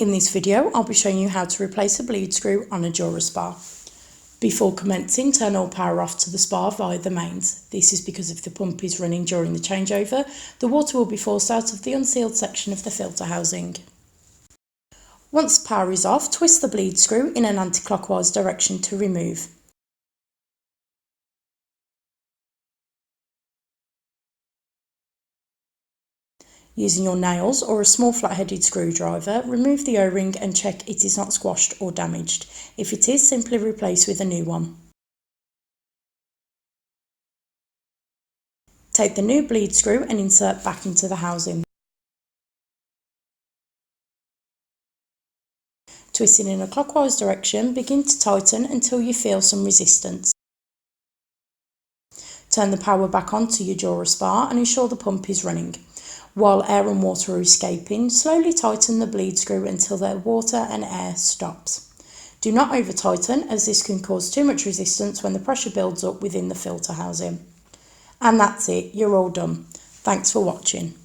In this video, I'll be showing you how to replace a bleed screw on a DuraSpa. Before commencing, turn all power off to the spa via the mains. This is because if the pump is running during the changeover, the water will be forced out of the unsealed section of the filter housing. Once power is off, twist the bleed screw in an anti-clockwise direction to remove. Using your nails or a small flat-headed screwdriver, remove the O-ring and check it is not squashed or damaged. If it is, simply replace with a new one. Take the new bleed screw and insert back into the housing. Twisting in a clockwise direction, begin to tighten until you feel some resistance. Turn the power back on to your DuraSpa and ensure the pump is running. While air and water are escaping, slowly tighten the bleed screw until the water and air stops. Do not over tighten, as this can cause too much resistance when the pressure builds up within the filter housing. And that's it, you're all done. Thanks for watching.